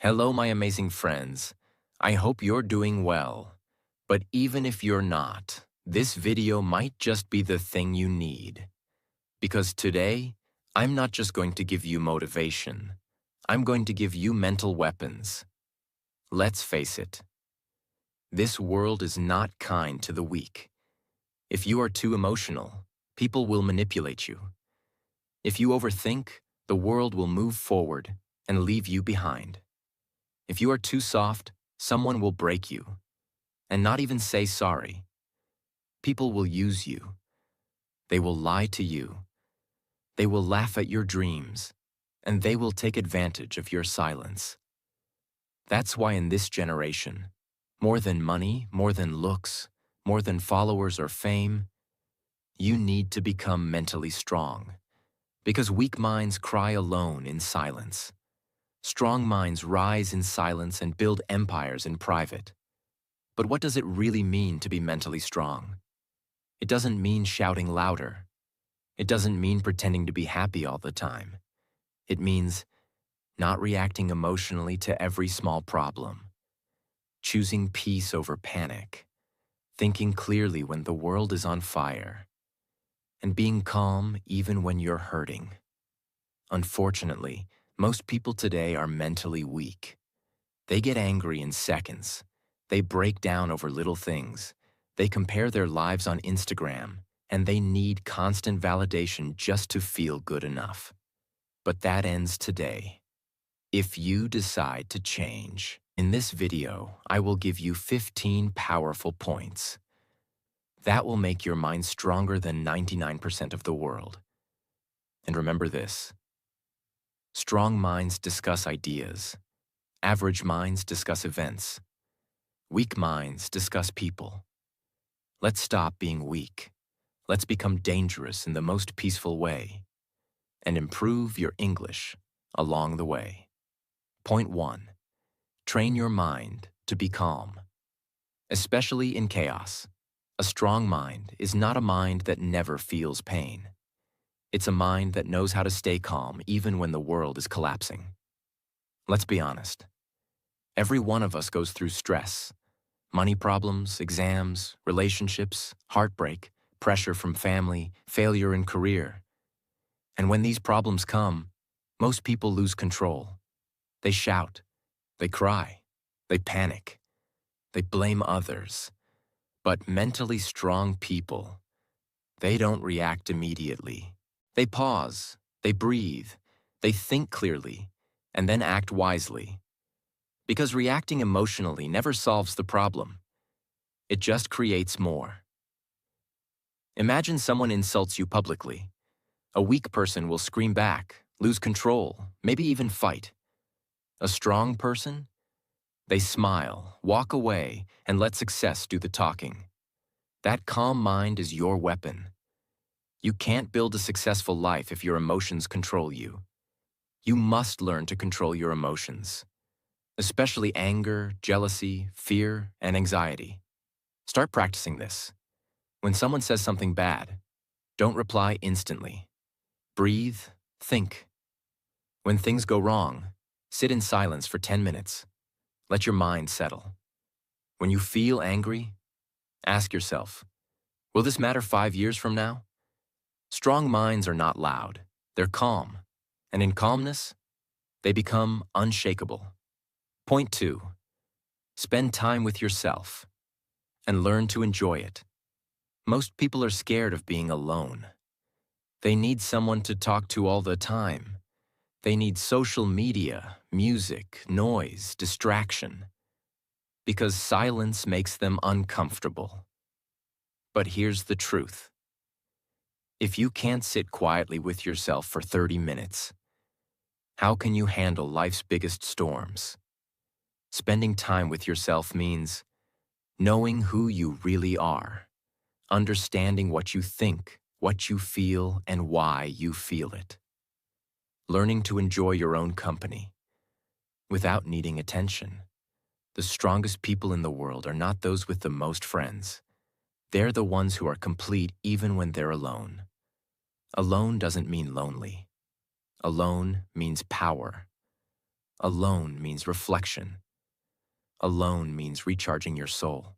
Hello, my amazing friends. I hope you're doing well. But even if you're not, this video might just be the thing you need. Because today, I'm not just going to give you motivation. I'm going to give you mental weapons. Let's face it. This world is not kind to the weak. If you are too emotional, people will manipulate you. If you overthink, the world will move forward and leave you behind. If you are too soft, someone will break you, and not even say sorry. People will use you. They will lie to you. They will laugh at your dreams, and they will take advantage of your silence. That's why in this generation, more than money, more than looks, more than followers or fame, you need to become mentally strong. Because weak minds cry alone in silence. Strong minds rise in silence and build empires in private. But what does it really mean to be mentally strong? It doesn't mean shouting louder. It doesn't mean pretending to be happy all the time. It means not reacting emotionally to every small problem, choosing peace over panic, thinking clearly when the world is on fire, and being calm even when you're hurting. Unfortunately, most people today are mentally weak. They get angry in seconds. They break down over little things. They compare their lives on Instagram, and they need constant validation just to feel good enough. But that ends today. If you decide to change, in this video, I will give you 15 powerful points. That will make your mind stronger than 99% of the world. And remember this: strong minds discuss ideas. Average minds discuss events. Weak minds discuss people. Let's stop being weak. Let's become dangerous in the most peaceful way. And improve your English along the way. Point 1. Train your mind to be calm. Especially in chaos. A strong mind is not a mind that never feels pain. It's a mind that knows how to stay calm even when the world is collapsing. Let's be honest. Every one of us goes through stress. Money problems, exams, relationships, heartbreak, pressure from family, failure in career. And when these problems come, most people lose control. They shout, they cry, they panic, they blame others. But mentally strong people, they don't react immediately. They pause, they breathe, they think clearly, and then act wisely. Because reacting emotionally never solves the problem. It just creates more. Imagine someone insults you publicly. A weak person will scream back, lose control, maybe even fight. A strong person? They smile, walk away, and let success do the talking. That calm mind is your weapon. You can't build a successful life if your emotions control you. You must learn to control your emotions, especially anger, jealousy, fear, and anxiety. Start practicing this. When someone says something bad, don't reply instantly. Breathe, think. When things go wrong, sit in silence for 10 minutes. Let your mind settle. When you feel angry, ask yourself, will this matter 5 years from now? Strong minds are not loud. They're calm. And in calmness, they become unshakable. Point 2. Spend time with yourself and learn to enjoy it. Most people are scared of being alone. They need someone to talk to all the time. They need social media, music, noise, distraction. Because silence makes them uncomfortable. But here's the truth. If you can't sit quietly with yourself for 30 minutes, how can you handle life's biggest storms? Spending time with yourself means knowing who you really are, understanding what you think, what you feel, and why you feel it. Learning to enjoy your own company without needing attention. The strongest people in the world are not those with the most friends. They're the ones who are complete even when they're alone. Alone doesn't mean lonely. Alone means power. Alone means reflection. Alone means recharging your soul.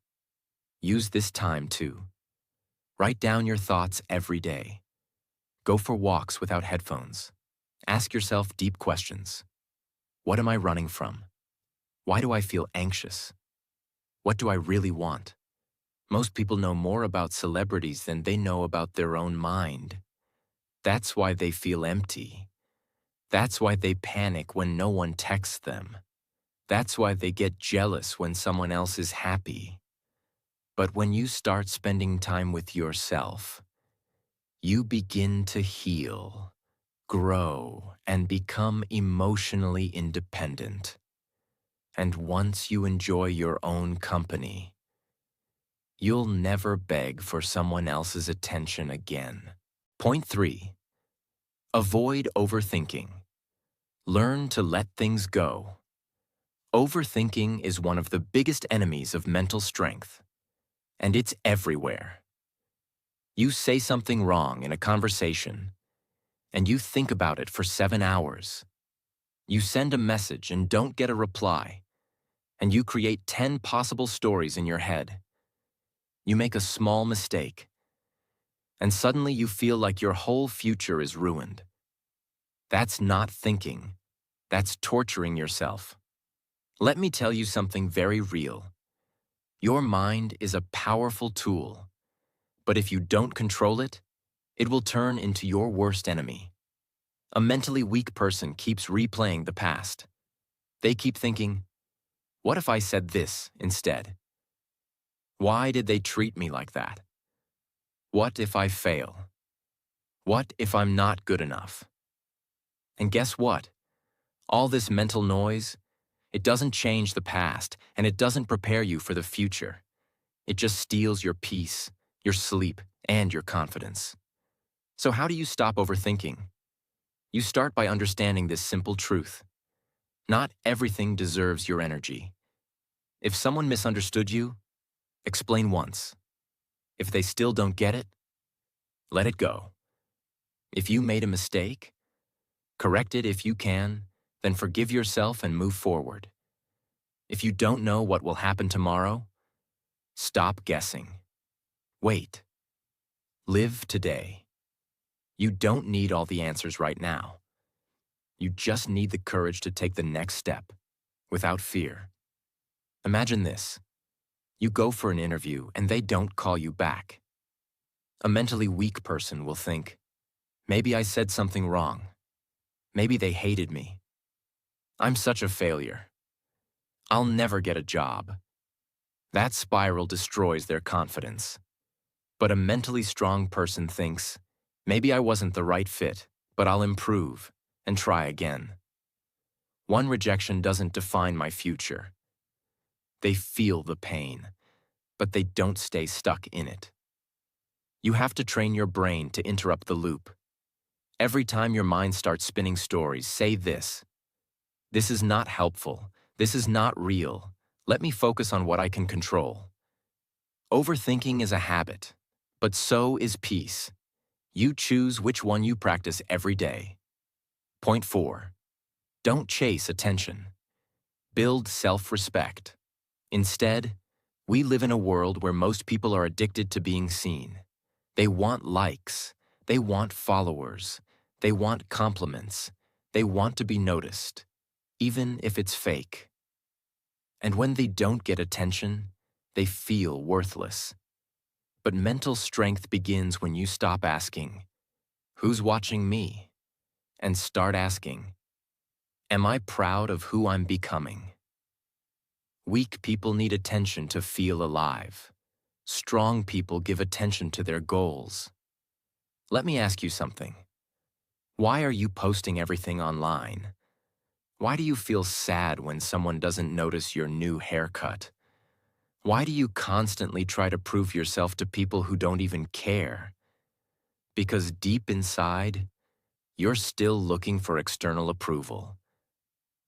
Use this time to write down your thoughts every day. Go for walks without headphones. Ask yourself deep questions. What am I running from? Why do I feel anxious? What do I really want? Most people know more about celebrities than they know about their own mind. That's why they feel empty. That's why they panic when no one texts them. That's why they get jealous when someone else is happy. But when you start spending time with yourself, you begin to heal, grow, and become emotionally independent. And once you enjoy your own company, you'll never beg for someone else's attention again. Point 3. Avoid overthinking. Learn to let things go. Overthinking is one of the biggest enemies of mental strength, and it's everywhere. You say something wrong in a conversation, and you think about it for 7 hours. You send a message and don't get a reply, and you create 10 possible stories in your head. You make a small mistake, and suddenly you feel like your whole future is ruined. That's not thinking. That's torturing yourself. Let me tell you something very real. Your mind is a powerful tool, but if you don't control it, it will turn into your worst enemy. A mentally weak person keeps replaying the past. They keep thinking, what if I said this instead? Why did they treat me like that? What if I fail? What if I'm not good enough? And guess what? All this mental noise, it doesn't change the past, and it doesn't prepare you for the future. It just steals your peace, your sleep, and your confidence. So how do you stop overthinking? You start by understanding this simple truth. Not everything deserves your energy. If someone misunderstood you, explain once. If they still don't get it, let it go. If you made a mistake, correct it if you can, then forgive yourself and move forward. If you don't know what will happen tomorrow, stop guessing. Wait. Live today. You don't need all the answers right now. You just need the courage to take the next step, without fear. Imagine this. You go for an interview and they don't call you back. A mentally weak person will think, maybe I said something wrong. Maybe they hated me. I'm such a failure. I'll never get a job. That spiral destroys their confidence. But a mentally strong person thinks, maybe I wasn't the right fit, but I'll improve and try again. One rejection doesn't define my future. They feel the pain, but they don't stay stuck in it. You have to train your brain to interrupt the loop. Every time your mind starts spinning stories, say this. This is not helpful. This is not real. Let me focus on what I can control. Overthinking is a habit, but so is peace. You choose which one you practice every day. Point 4. Don't chase attention. Build self-respect. Instead, we live in a world where most people are addicted to being seen. They want likes. They want followers. They want compliments. They want to be noticed, even if it's fake. And when they don't get attention, they feel worthless. But mental strength begins when you stop asking, who's watching me? And start asking, am I proud of who I'm becoming? Weak people need attention to feel alive. Strong people give attention to their goals. Let me ask you something. Why are you posting everything online? Why do you feel sad when someone doesn't notice your new haircut? Why do you constantly try to prove yourself to people who don't even care? Because deep inside, you're still looking for external approval.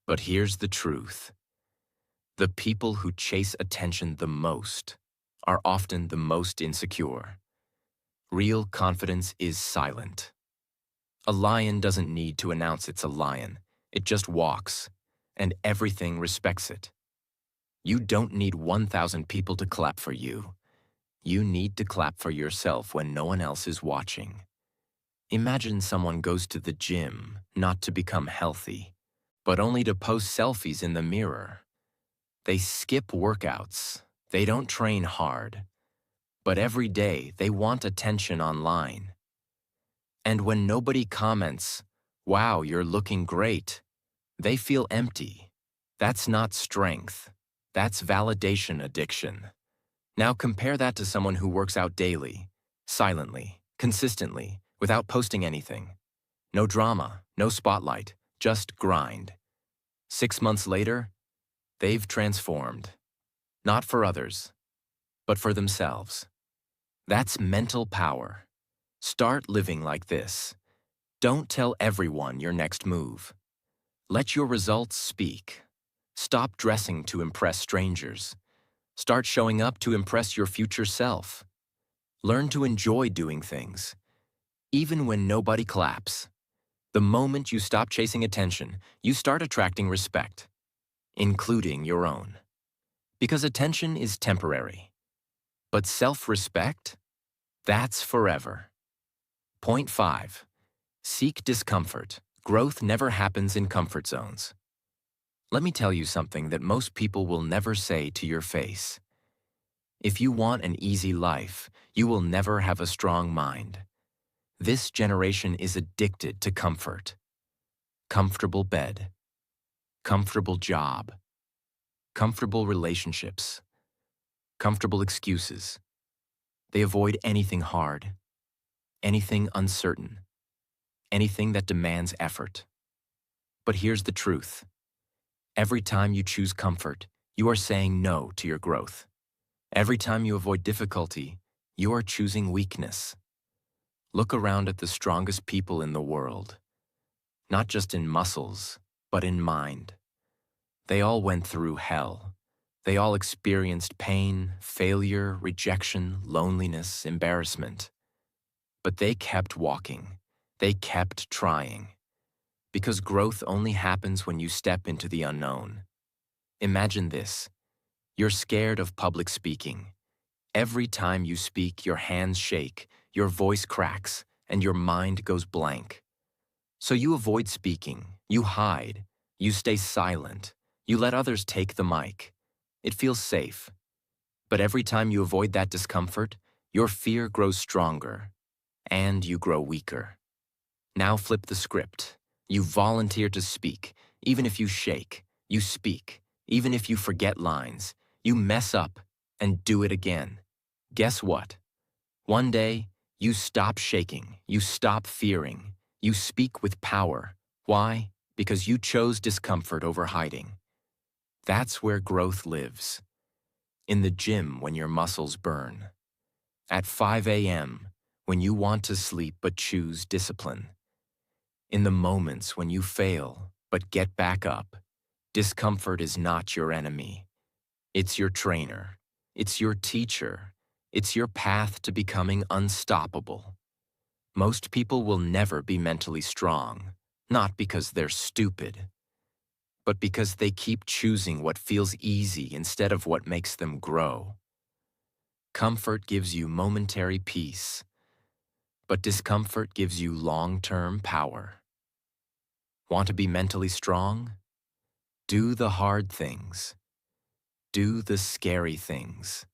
But here's the truth. The people who chase attention the most are often the most insecure. Real confidence is silent. A lion doesn't need to announce it's a lion. It just walks. and everything respects it. You don't need 1,000 people to clap for you. You need to clap for yourself when no one else is watching. Imagine someone goes to the gym not to become healthy, but only to post selfies in the mirror. They skip workouts. They don't train hard. But every day they want attention online. And when nobody comments, "Wow, you're looking great," they feel empty. That's not strength. That's validation addiction. Now compare that to someone who works out daily, silently, consistently, without posting anything. No drama, no spotlight, just grind. 6 months later, they've transformed. Not for others, but for themselves. That's mental power. Start living like this. Don't tell everyone your next move. Let your results speak. Stop dressing to impress strangers. Start showing up to impress your future self. Learn to enjoy doing things, even when nobody claps. The moment you stop chasing attention, you start attracting respect, including your own. Because attention is temporary. But self-respect? That's forever. Point 5. Seek discomfort. Growth never happens in comfort zones. Let me tell you something that most people will never say to your face. If you want an easy life, you will never have a strong mind. This generation is addicted to comfort. Comfortable bed, comfortable job, comfortable relationships, comfortable excuses. They avoid anything hard, anything uncertain, anything that demands effort. But here's the truth. Every time you choose comfort, you are saying no to your growth. Every time you avoid difficulty, you are choosing weakness. Look around at the strongest people in the world. Not just in muscles, but in mind. They all went through hell. They all experienced pain, failure, rejection, loneliness, embarrassment. But they kept walking. They kept trying. Because growth only happens when you step into the unknown. Imagine this. You're scared of public speaking. Every time you speak, your hands shake, your voice cracks, and your mind goes blank. So you avoid speaking, you hide, you stay silent, you let others take the mic. It feels safe. But every time you avoid that discomfort, your fear grows stronger, and you grow weaker. Now flip the script. You volunteer to speak, even if you shake. You speak, even if you forget lines. You mess up and do it again. Guess what? One day, you stop shaking, you stop fearing, you speak with power. Why? Because you chose discomfort over hiding. That's where growth lives. In the gym when your muscles burn. At 5 a.m. when you want to sleep but choose discipline. In the moments when you fail but get back up. Discomfort is not your enemy. It's your trainer. It's your teacher. It's your path to becoming unstoppable. Most people will never be mentally strong, not because they're stupid, but because they keep choosing what feels easy instead of what makes them grow. Comfort gives you momentary peace, but discomfort gives you long-term power. Want to be mentally strong? Do the hard things. Do the scary things.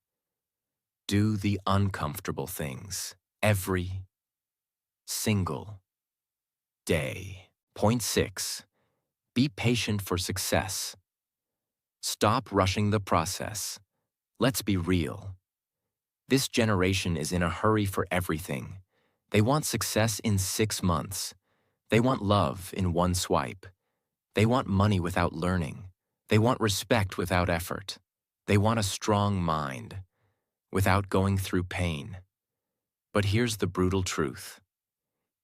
Do the uncomfortable things every single day. Point 6. Be patient for success. Stop rushing the process. Let's be real. This generation is in a hurry for everything. They want success in 6 months. They want love in one swipe. They want money without learning. They want respect without effort. They want a strong mind without going through pain. But here's the brutal truth.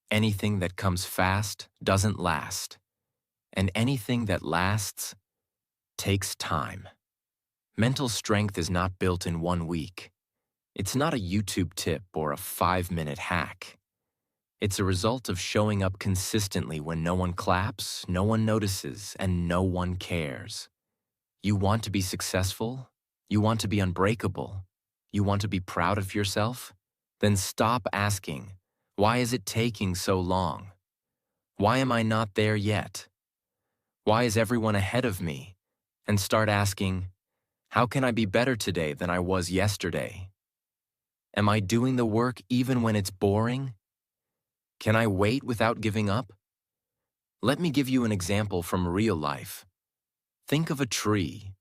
Anything that comes fast doesn't last. And anything that lasts takes time. Mental strength is not built in 1 week. It's not a YouTube tip or a 5-minute hack. It's a result of showing up consistently when no one claps, no one notices, and no one cares. You want to be successful? You want to be unbreakable? You want to be proud of yourself? Then stop asking, why is it taking so long? Why am I not there yet? Why is everyone ahead of me? And start asking, how can I be better today than I was yesterday? Am I doing the work even when it's boring? Can I wait without giving up? Let me give you an example from real life. Think of a tree.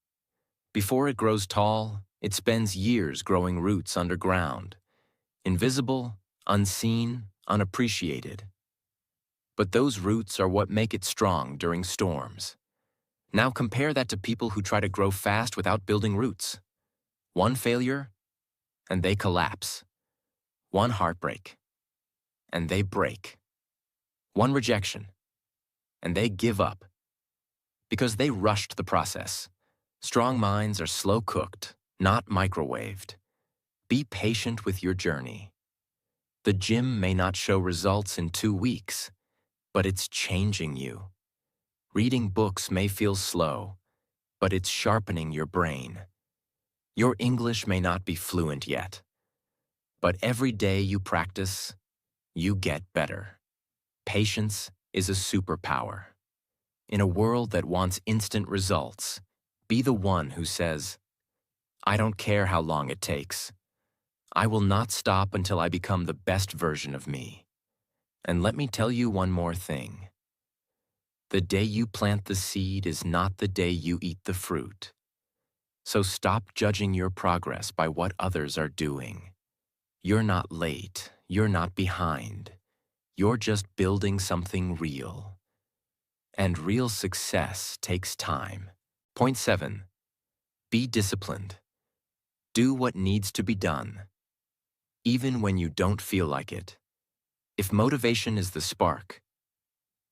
Before it grows tall, it spends years growing roots underground, invisible, unseen, unappreciated. But those roots are what make it strong during storms. Now compare that to people who try to grow fast without building roots. One failure, and they collapse. One heartbreak, and they break. One rejection, and they give up. Because they rushed the process. Strong minds are slow cooked, not microwaved. Be patient with your journey. The gym may not show results in 2 weeks, but it's changing you. Reading books may feel slow, but it's sharpening your brain. Your English may not be fluent yet, but every day you practice, you get better. Patience is a superpower. In a world that wants instant results, be the one who says, I don't care how long it takes. I will not stop until I become the best version of me. And let me tell you one more thing. The day you plant the seed is not the day you eat the fruit. So stop judging your progress by what others are doing. You're not late. You're not behind. You're just building something real. And real success takes time. Point 7. Be disciplined. Do what needs to be done, even when you don't feel like it. If motivation is the spark,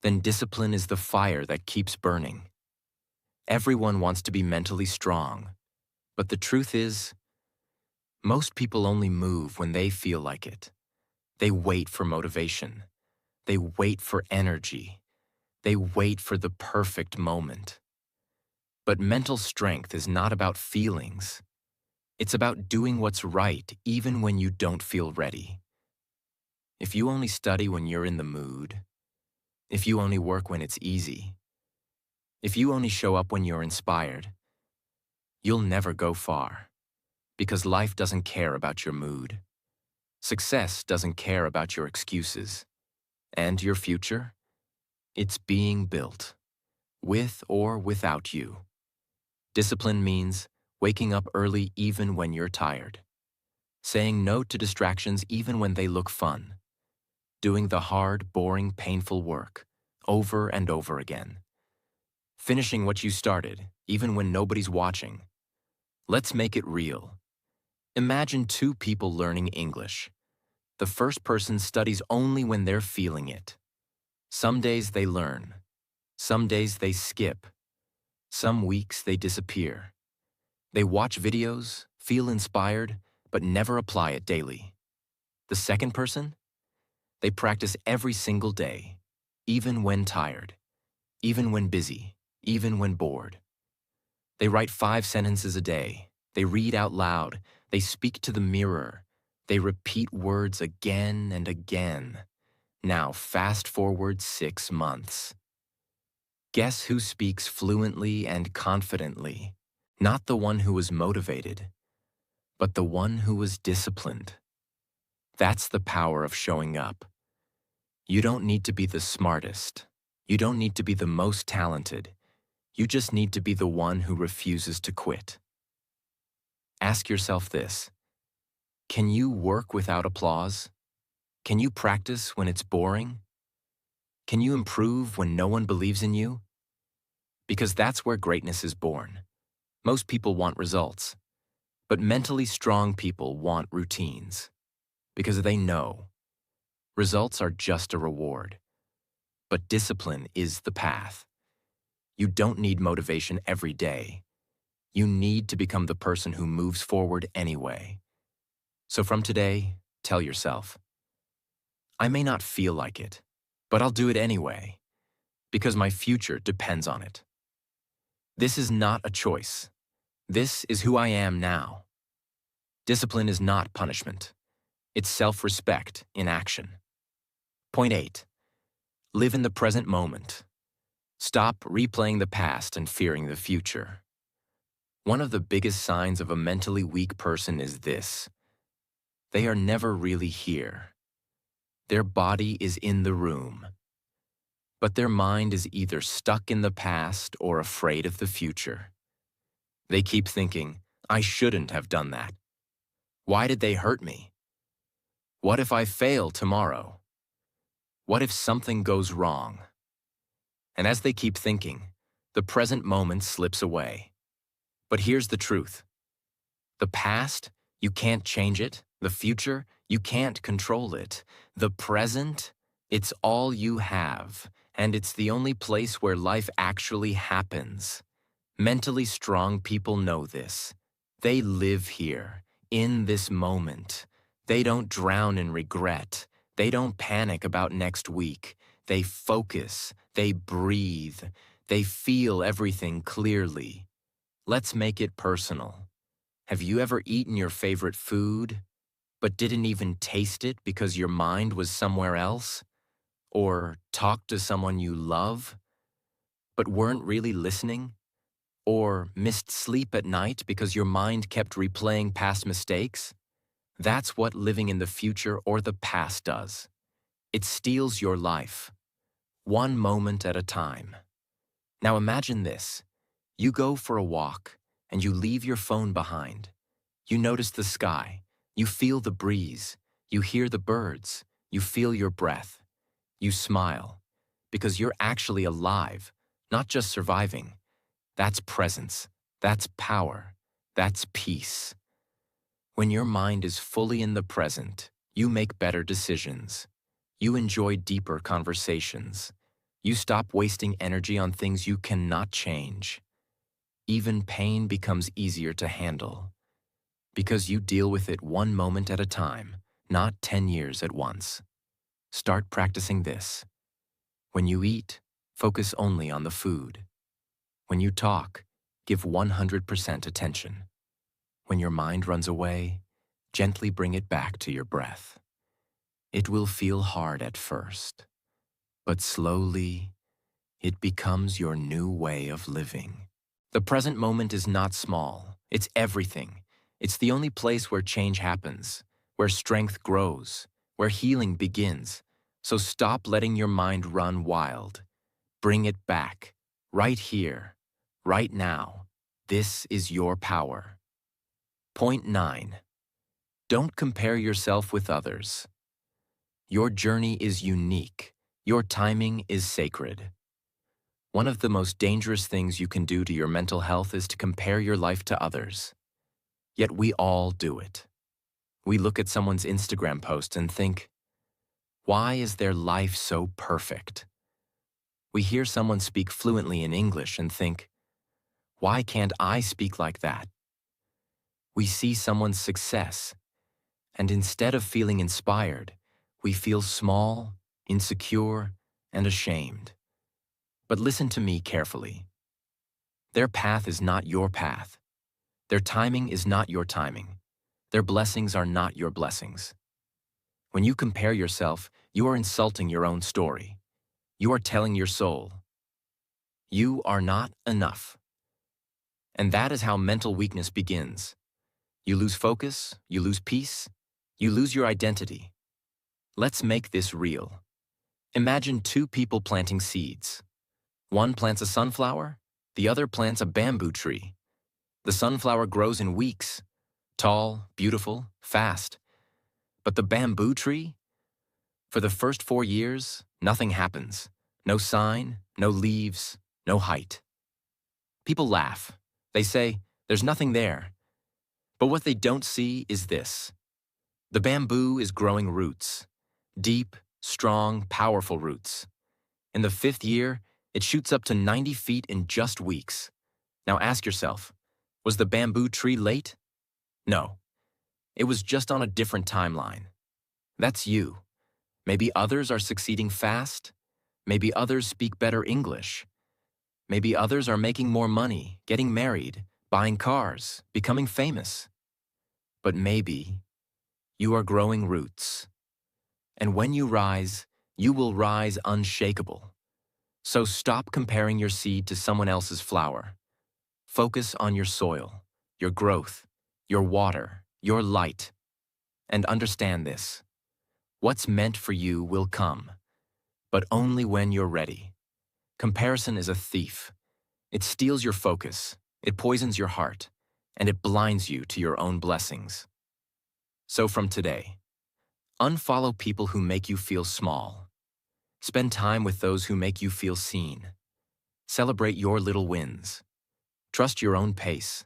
then discipline is the fire that keeps burning. Everyone wants to be mentally strong, but the truth is, most people only move when they feel like it. They wait for motivation. They wait for energy. They wait for the perfect moment. But mental strength is not about feelings. It's about doing what's right even when you don't feel ready. If you only study when you're in the mood, if you only work when it's easy, if you only show up when you're inspired, you'll never go far. Because life doesn't care about your mood. Success doesn't care about your excuses. And your future? It's being built, with or without you. Discipline means waking up early even when you're tired. Saying no to distractions even when they look fun. Doing the hard, boring, painful work over and over again. Finishing what you started even when nobody's watching. Let's make it real. Imagine 2 people learning English. The first person studies only when they're feeling it. Some days they learn. Some days they skip. Some weeks they disappear. They watch videos, feel inspired, but never apply it daily. The second person? They practice every single day, even when tired, even when busy, even when bored. They write 5 sentences a day. They read out loud. They speak to the mirror. They repeat words again and again. Now fast forward 6 months. Guess who speaks fluently and confidently? Not the one who was motivated, but the one who was disciplined. That's the power of showing up. You don't need to be the smartest. You don't need to be the most talented. You just need to be the one who refuses to quit. Ask yourself this. Can you work without applause? Can you practice when it's boring? Can you improve when no one believes in you? Because that's where greatness is born. Most people want results, but mentally strong people want routines. Because they know results are just a reward, but discipline is the path. You don't need motivation every day. You need to become the person who moves forward anyway. So from today, tell yourself, I may not feel like it, but I'll do it anyway, because my future depends on it. This is not a choice. This is who I am now. Discipline is not punishment. It's self-respect in action. Point 8. Live in the present moment. Stop replaying the past and fearing the future. One of the biggest signs of a mentally weak person is this: they are never really here. Their body is in the room, but their mind is either stuck in the past or afraid of the future. They keep thinking, I shouldn't have done that. Why did they hurt me? What if I fail tomorrow? What if something goes wrong? And as they keep thinking, the present moment slips away. But here's the truth. The past, you can't change it. The future, you can't control it. The present, it's all you have, and it's the only place where life actually happens. Mentally strong people know this. They live here, in this moment. They don't drown in regret. They don't panic about next week. They focus. They breathe. They feel everything clearly. Let's make it personal. Have you ever eaten your favorite food, but didn't even taste it because your mind was somewhere else? Or talked to someone you love, but weren't really listening? Or missed sleep at night because your mind kept replaying past mistakes? That's what living in the future or the past does. It steals your life, one moment at a time. Now imagine this. You go for a walk, and you leave your phone behind. You notice the sky. You feel the breeze. You hear the birds. You feel your breath. You smile, because you're actually alive, not just surviving. That's presence. That's power. That's peace. When your mind is fully in the present, you make better decisions. You enjoy deeper conversations. You stop wasting energy on things you cannot change. Even pain becomes easier to handle, because you deal with it one moment at a time, not 10 years at once. Start practicing this. When you eat, focus only on the food. When you talk, give 100% attention. When your mind runs away, gently bring it back to your breath. It will feel hard at first, but slowly, it becomes your new way of living. The present moment is not small. It's everything. It's the only place where change happens, where strength grows, where healing begins. So stop letting your mind run wild. Bring it back, right here, right now. This is your power. Point 9. Don't compare yourself with others. Your journey is unique. Your timing is sacred. One of the most dangerous things you can do to your mental health is to compare your life to others. Yet we all do it. We look at someone's Instagram post and think, why is their life so perfect? We hear someone speak fluently in English and think, why can't I speak like that? We see someone's success, and instead of feeling inspired, we feel small, insecure, and ashamed. But listen to me carefully. Their path is not your path. Their timing is not your timing. Their blessings are not your blessings. When you compare yourself, you are insulting your own story. You are telling your soul, you are not enough. And that is how mental weakness begins. You lose focus, you lose peace, you lose your identity. Let's make this real. Imagine two people planting seeds. One plants a sunflower, the other plants a bamboo tree. The sunflower grows in weeks, tall, beautiful, fast. But the bamboo tree? For the first 4 years, nothing happens. No sign, no leaves, no height. People laugh. They say, there's nothing there. But what they don't see is this. The bamboo is growing roots. Deep, strong, powerful roots. In the 5th year, it shoots up to 90 feet in just weeks. Now ask yourself, was the bamboo tree late? No. It was just on a different timeline. That's you. Maybe others are succeeding fast. Maybe others speak better English. Maybe others are making more money, getting married, buying cars, becoming famous. But maybe you are growing roots. And when you rise, you will rise unshakable. So stop comparing your seed to someone else's flower. Focus on your soil, your growth, your water, your light. And understand this: what's meant for you will come, but only when you're ready. Comparison is a thief. It steals your focus, it poisons your heart, and it blinds you to your own blessings. So from today, unfollow people who make you feel small. Spend time with those who make you feel seen. Celebrate your little wins. Trust your own pace.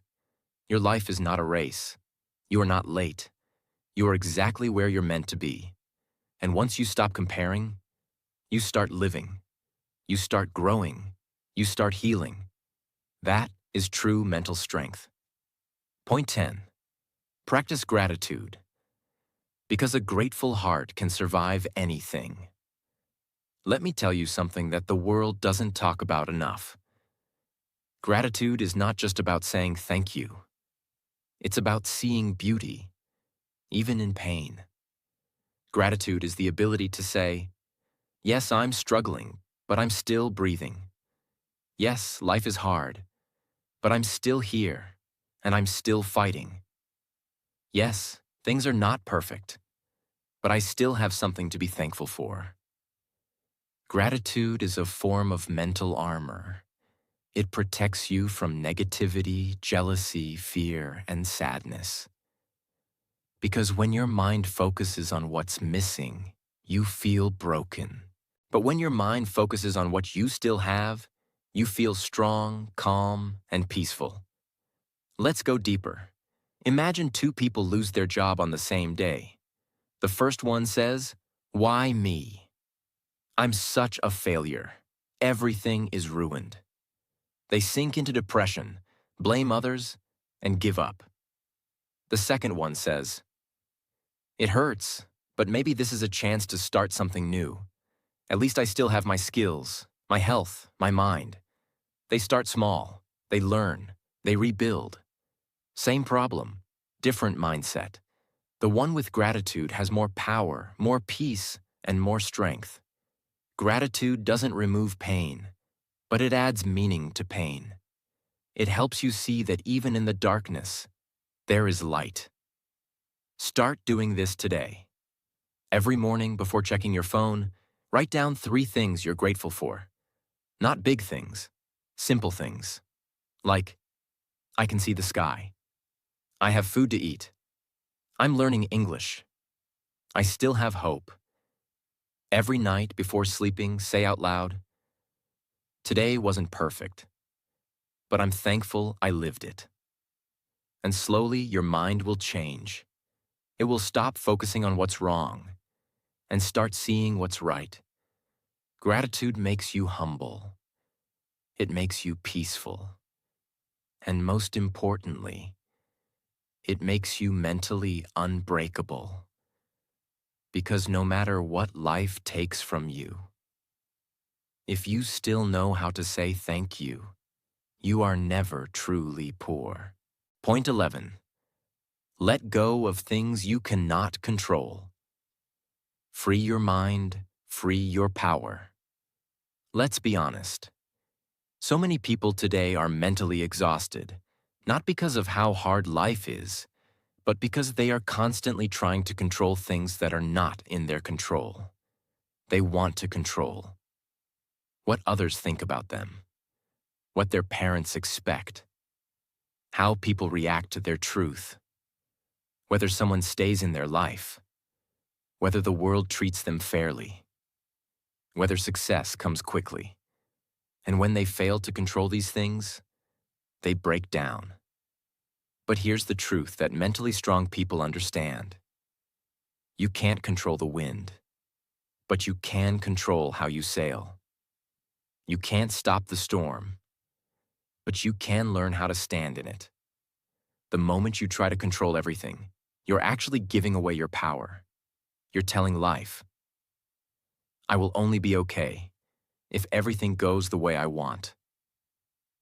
Your life is not a race. You are not late. You are exactly where you're meant to be. And once you stop comparing, you start living. You start growing. You start healing. That is true mental strength. Point 10. Practice gratitude. Because a grateful heart can survive anything. Let me tell you something that the world doesn't talk about enough. Gratitude is not just about saying thank you. It's about seeing beauty, even in pain. Gratitude is the ability to say, yes, I'm struggling, but I'm still breathing. Yes, life is hard, but I'm still here, and I'm still fighting. Yes, things are not perfect, but I still have something to be thankful for. Gratitude is a form of mental armor. It protects you from negativity, jealousy, fear, and sadness. Because when your mind focuses on what's missing, you feel broken. But when your mind focuses on what you still have, you feel strong, calm, and peaceful. Let's go deeper. Imagine two people lose their job on the same day. The first one says, "Why me? I'm such a failure. Everything is ruined." They sink into depression, blame others, and give up. The second one says, "It hurts, but maybe this is a chance to start something new. At least I still have my skills, my health, my mind." They start small, they learn, they rebuild. Same problem, different mindset. The one with gratitude has more power, more peace, and more strength. Gratitude doesn't remove pain, but it adds meaning to pain. It helps you see that even in the darkness, there is light. Start doing this today. Every morning before checking your phone, write down 3 things you're grateful for. Not big things, simple things. Like, I can see the sky. I have food to eat. I'm learning English. I still have hope. Every night before sleeping, say out loud, today wasn't perfect, but I'm thankful I lived it. And slowly your mind will change. It will stop focusing on what's wrong and start seeing what's right. Gratitude makes you humble. It makes you peaceful. And most importantly, it makes you mentally unbreakable. Because no matter what life takes from you, if you still know how to say thank you, you are never truly poor. Point 11. Let go of things you cannot control. Free your mind, free your power. Let's be honest. So many people today are mentally exhausted, not because of how hard life is, but because they are constantly trying to control things that are not in their control. They want to control what others think about them, what their parents expect, how people react to their truth, whether someone stays in their life, whether the world treats them fairly, whether success comes quickly. And when they fail to control these things, they break down. But here's the truth that mentally strong people understand. You can't control the wind, but you can control how you sail. You can't stop the storm, but you can learn how to stand in it. The moment you try to control everything, you're actually giving away your power. You're telling life, I will only be okay if everything goes the way I want.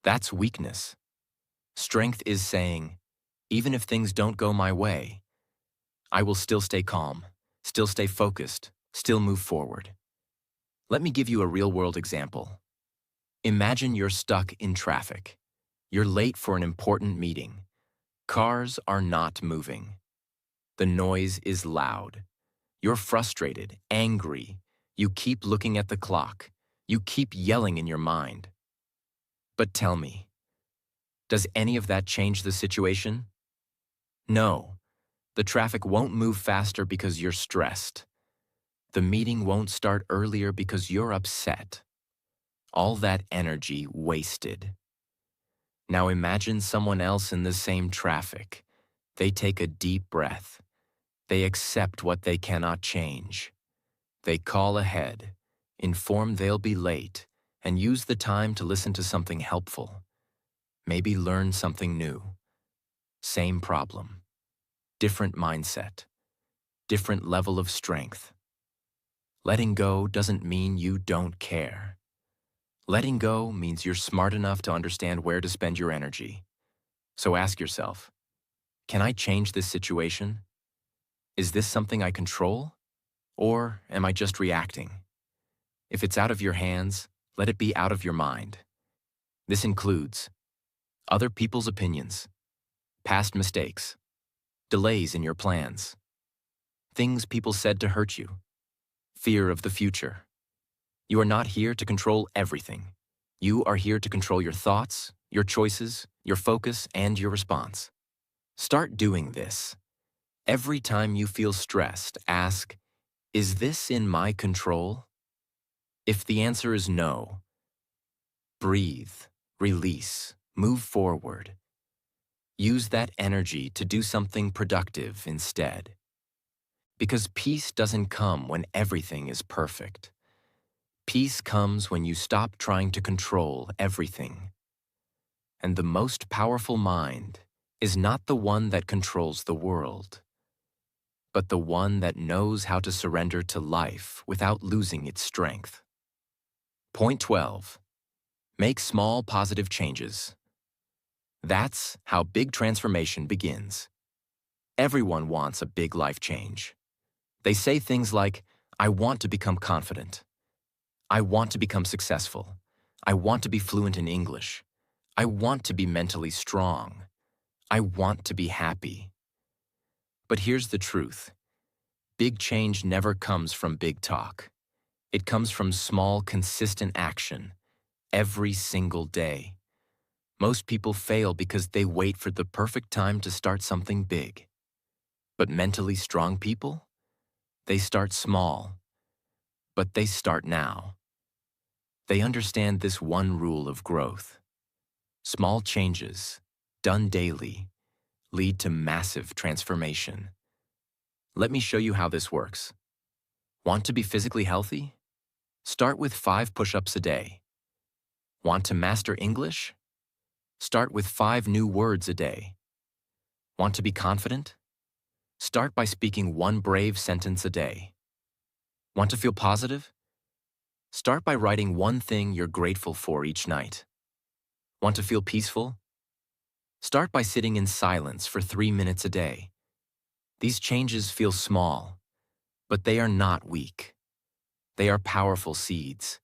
That's weakness. Strength is saying, even if things don't go my way, I will still stay calm, still stay focused, still move forward. Let me give you a real-world example. Imagine you're stuck in traffic. You're late for an important meeting. Cars are not moving. The noise is loud. You're frustrated, angry. You keep looking at the clock. You keep yelling in your mind. But tell me, does any of that change the situation? No. The traffic won't move faster because you're stressed. The meeting won't start earlier because you're upset. All that energy wasted. Now imagine someone else in the same traffic. They take a deep breath. They accept what they cannot change. They call ahead, inform they'll be late, and use the time to listen to something helpful. Maybe learn something new. Same problem. Different mindset. Different level of strength. Letting go doesn't mean you don't care. Letting go means you're smart enough to understand where to spend your energy. So ask yourself, can I change this situation? Is this something I control? Or am I just reacting? If it's out of your hands, let it be out of your mind. This includes other people's opinions, past mistakes, delays in your plans, things people said to hurt you, fear of the future. You are not here to control everything. You are here to control your thoughts, your choices, your focus, and your response. Start doing this. Every time you feel stressed, ask, is this in my control? If the answer is no, breathe, release, move forward. Use that energy to do something productive instead. Because peace doesn't come when everything is perfect. Peace comes when you stop trying to control everything. And the most powerful mind is not the one that controls the world, but the one that knows how to surrender to life without losing its strength. Point 12. Make small positive changes. That's how big transformation begins. Everyone wants a big life change. They say things like, I want to become confident. I want to become successful. I want to be fluent in English. I want to be mentally strong. I want to be happy. But here's the truth. Big change never comes from big talk. It comes from small, consistent action, every single day. Most people fail because they wait for the perfect time to start something big. But mentally strong people? They start small, but they start now. They understand this one rule of growth. Small changes, done daily, lead to massive transformation. Let me show you how this works. Want to be physically healthy? Start with 5 push-ups a day. Want to master English? Start with 5 new words a day. Want to be confident? Start by speaking 1 brave sentence a day. Want to feel positive? Start by writing 1 thing you're grateful for each night. Want to feel peaceful? Start by sitting in silence for 3 minutes a day. These changes feel small, but they are not weak. They are powerful seeds.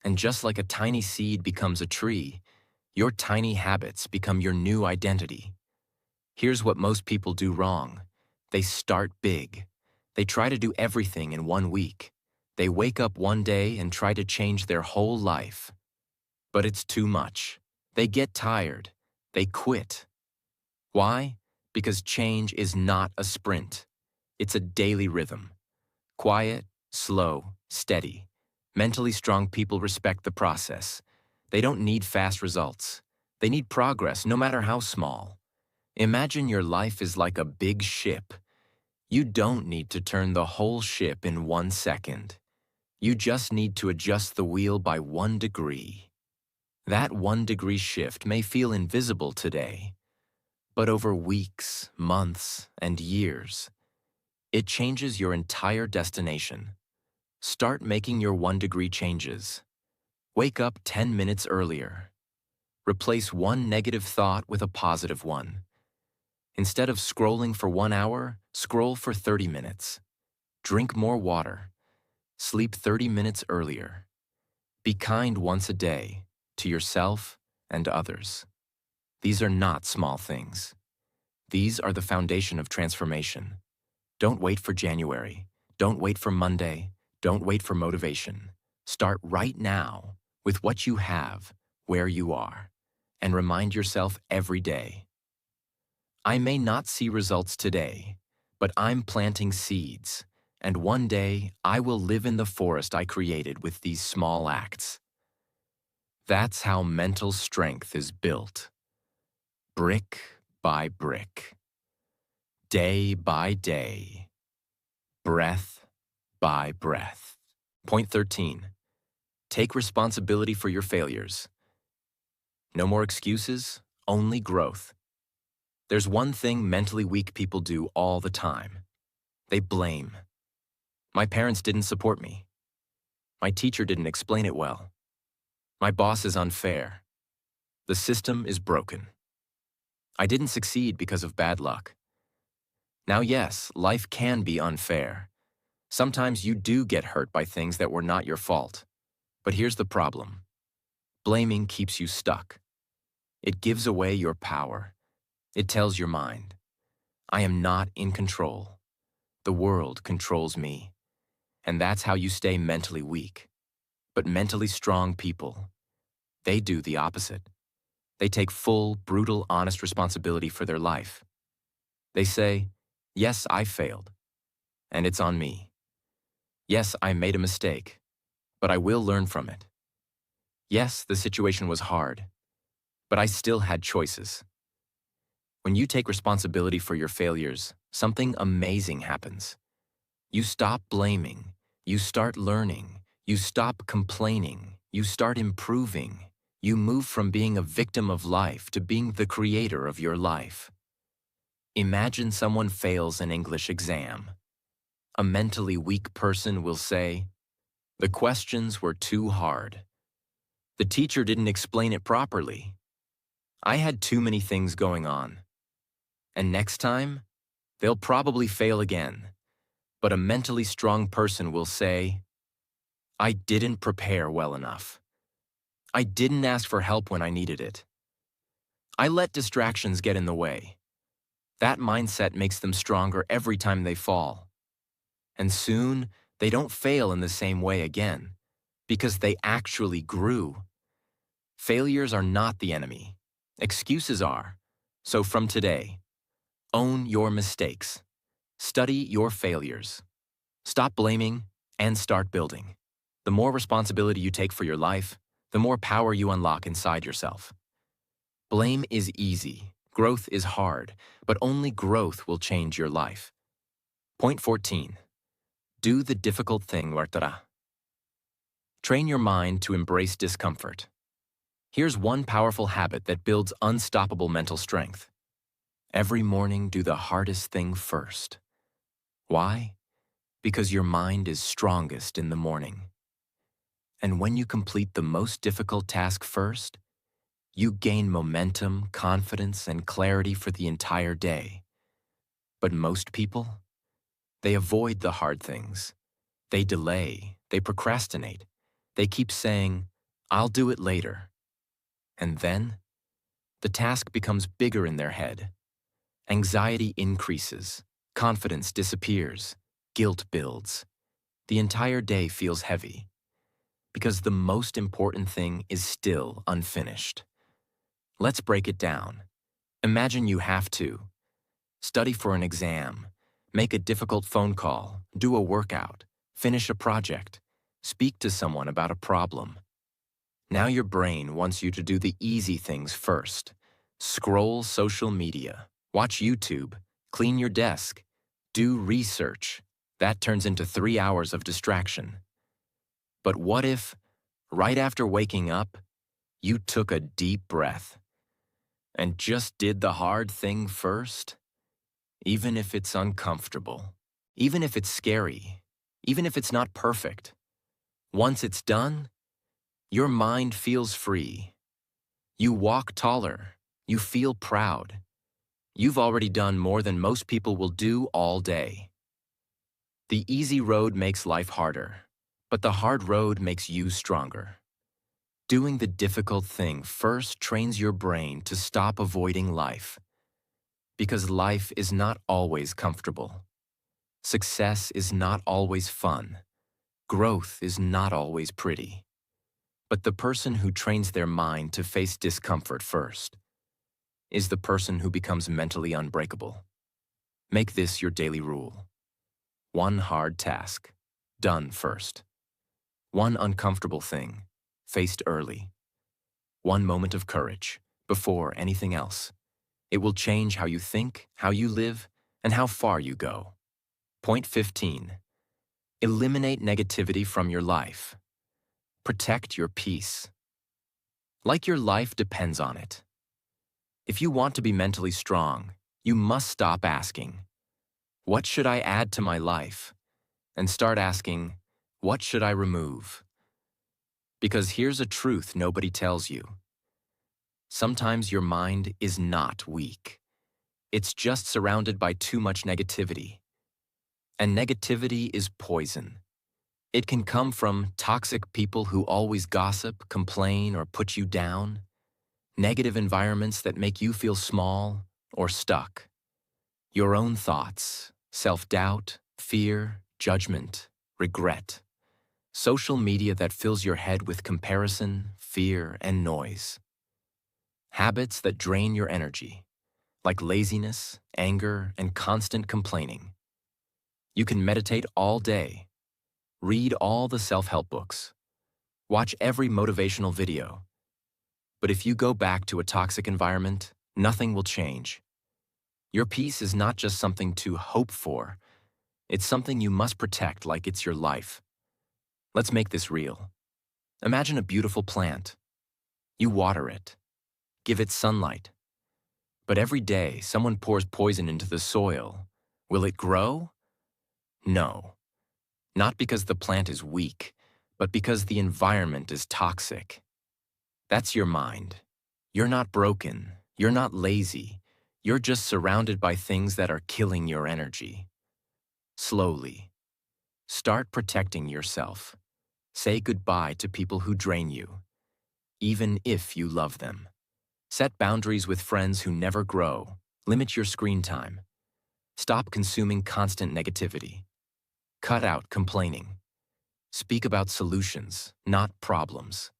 And just like a tiny seed becomes a tree, your tiny habits become your new identity. Here's what most people do wrong. They start big. They try to do everything in 1 week. They wake up one day and try to change their whole life. But it's too much. They get tired. They quit. Why? Because change is not a sprint. It's a daily rhythm. Quiet, slow, steady. Mentally strong people respect the process. They don't need fast results. They need progress, no matter how small. Imagine your life is like a big ship. You don't need to turn the whole ship in 1 second. You just need to adjust the wheel by 1 degree. That 1 degree shift may feel invisible today, but over weeks, months, and years, it changes your entire destination. Start making your 1-degree changes. Wake up 10 minutes earlier. Replace one negative thought with a positive one. Instead of scrolling for 1 hour, scroll for 30 minutes. Drink more water. Sleep 30 minutes earlier. Be kind once a day to yourself and others. These are not small things. These are the foundation of transformation. Don't wait for January. Don't wait for Monday. Don't wait for motivation. Start right now with what you have, where you are, and remind yourself every day. I may not see results today, but I'm planting seeds, and one day I will live in the forest I created with these small acts. That's how mental strength is built. Brick by brick. Day by day. Breath by breath. Point 13. Take responsibility for your failures. No more excuses, only growth. There's one thing mentally weak people do all the time. They blame. My parents didn't support me. My teacher didn't explain it well. My boss is unfair. The system is broken. I didn't succeed because of bad luck. Now, yes, life can be unfair. Sometimes you do get hurt by things that were not your fault. But here's the problem. Blaming keeps you stuck. It gives away your power. It tells your mind, I am not in control. The world controls me. And that's how you stay mentally weak. But mentally strong people, they do the opposite. They take full, brutal, honest responsibility for their life. They say, yes, I failed, and it's on me. Yes, I made a mistake, but I will learn from it. Yes, the situation was hard, but I still had choices. When you take responsibility for your failures, something amazing happens. You stop blaming, you start learning, you stop complaining, you start improving. You move from being a victim of life to being the creator of your life. Imagine someone fails an English exam. A mentally weak person will say, the questions were too hard. The teacher didn't explain it properly. I had too many things going on. And next time, they'll probably fail again. But a mentally strong person will say, I didn't prepare well enough. I didn't ask for help when I needed it. I let distractions get in the way. That mindset makes them stronger every time they fall. And soon, they don't fail in the same way again, because they actually grew. Failures are not the enemy. Excuses are. So from today, own your mistakes. Study your failures. Stop blaming and start building. The more responsibility you take for your life, the more power you unlock inside yourself. Blame is easy, growth is hard, but only growth will change your life. Point 14. Do the difficult thing, Wartara. Train your mind to embrace discomfort. Here's one powerful habit that builds unstoppable mental strength. Every morning, do the hardest thing first. Why? Because your mind is strongest in the morning. And when you complete the most difficult task first, you gain momentum, confidence, and clarity for the entire day. But most people, they avoid the hard things. They delay, they procrastinate. They keep saying, I'll do it later. And then, the task becomes bigger in their head. Anxiety increases, confidence disappears, guilt builds. The entire day feels heavy. Because the most important thing is still unfinished. Let's break it down. Imagine you have to study for an exam, make a difficult phone call, do a workout, finish a project, speak to someone about a problem. Now your brain wants you to do the easy things first. Scroll social media, watch YouTube, clean your desk, do research. That turns into 3 hours of distraction. But what if, right after waking up, you took a deep breath and just did the hard thing first? Even if it's uncomfortable, even if it's scary, even if it's not perfect, Once it's done, your mind feels free. You walk taller. You feel proud. You've already done more than most people will do all day. The easy road makes life harder, but the hard road makes you stronger. Doing the difficult thing first trains your brain to stop avoiding life. Because life is not always comfortable. Success is not always fun. Growth is not always pretty. But the person who trains their mind to face discomfort first is the person who becomes mentally unbreakable. Make this your daily rule. One hard task, done first. One uncomfortable thing, faced early. One moment of courage, before anything else. It will change how you think, how you live, and how far you go. Point 15. Eliminate negativity from your life. Protect your peace. Like your life depends on it. If you want to be mentally strong, you must stop asking, "What should I add to my life?" and start asking, "What should I remove?" Because here's a truth nobody tells you. Sometimes your mind is not weak. It's just surrounded by too much negativity. And negativity is poison. It can come from toxic people who always gossip, complain, or put you down. Negative environments that make you feel small or stuck. Your own thoughts, self-doubt, fear, judgment, regret. Social media that fills your head with comparison, fear, and noise. Habits that drain your energy, like laziness, anger, and constant complaining. You can meditate all day, read all the self-help books, watch every motivational video. But if you go back to a toxic environment, nothing will change. Your peace is not just something to hope for. It's something you must protect like it's your life. Let's make this real. Imagine a beautiful plant. You water it, give it sunlight. But every day, someone pours poison into the soil. Will it grow? No. Not because the plant is weak, but because the environment is toxic. That's your mind. You're not broken. You're not lazy. You're just surrounded by things that are killing your energy. Slowly, start protecting yourself. Say goodbye to people who drain you, even if you love them. Set boundaries with friends who never grow. Limit your screen time. Stop consuming constant negativity. Cut out complaining. Speak about solutions, not problems.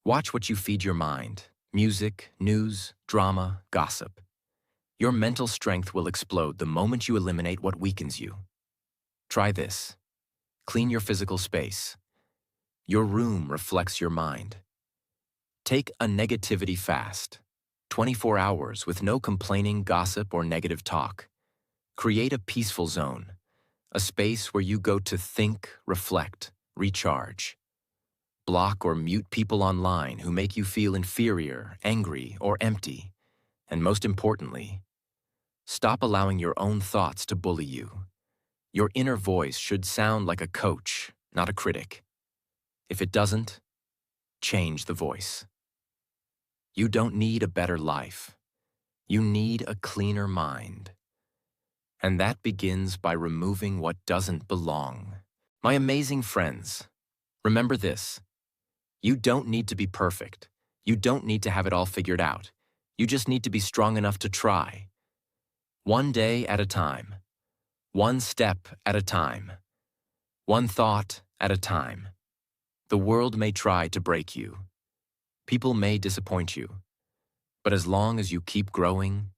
Watch what you feed your mind: music, news, drama, gossip. Your mental strength will explode the moment you eliminate what weakens you. Try this. Clean your physical space. Your room reflects your mind. Take a negativity fast. 24 hours with no complaining, gossip, or negative talk. Create a peaceful zone, a space where you go to think, reflect, recharge. Block or mute people online who make you feel inferior, angry, or empty. And most importantly, stop allowing your own thoughts to bully you. Your inner voice should sound like a coach, not a critic. If it doesn't, change the voice. You don't need a better life. You need a cleaner mind. And that begins by removing what doesn't belong. My amazing friends, remember this. You don't need to be perfect. You don't need to have it all figured out. You just need to be strong enough to try. One day at a time. One step at a time. One thought at a time. The world may try to break you. People may disappoint you. But as long as you keep growing,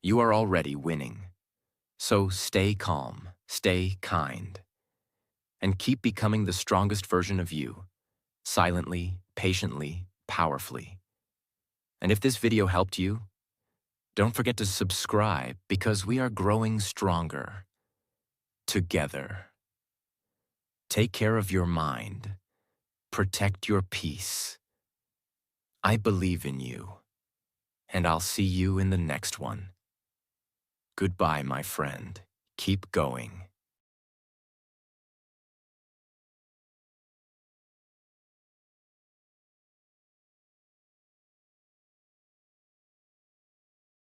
you are already winning. So stay calm, stay kind, and keep becoming the strongest version of you, silently, patiently, powerfully. And if this video helped you, don't forget to subscribe because we are growing stronger together. Take care of your mind. Protect your peace. I believe in you, and I'll see you in the next one. Goodbye, my friend. Keep going.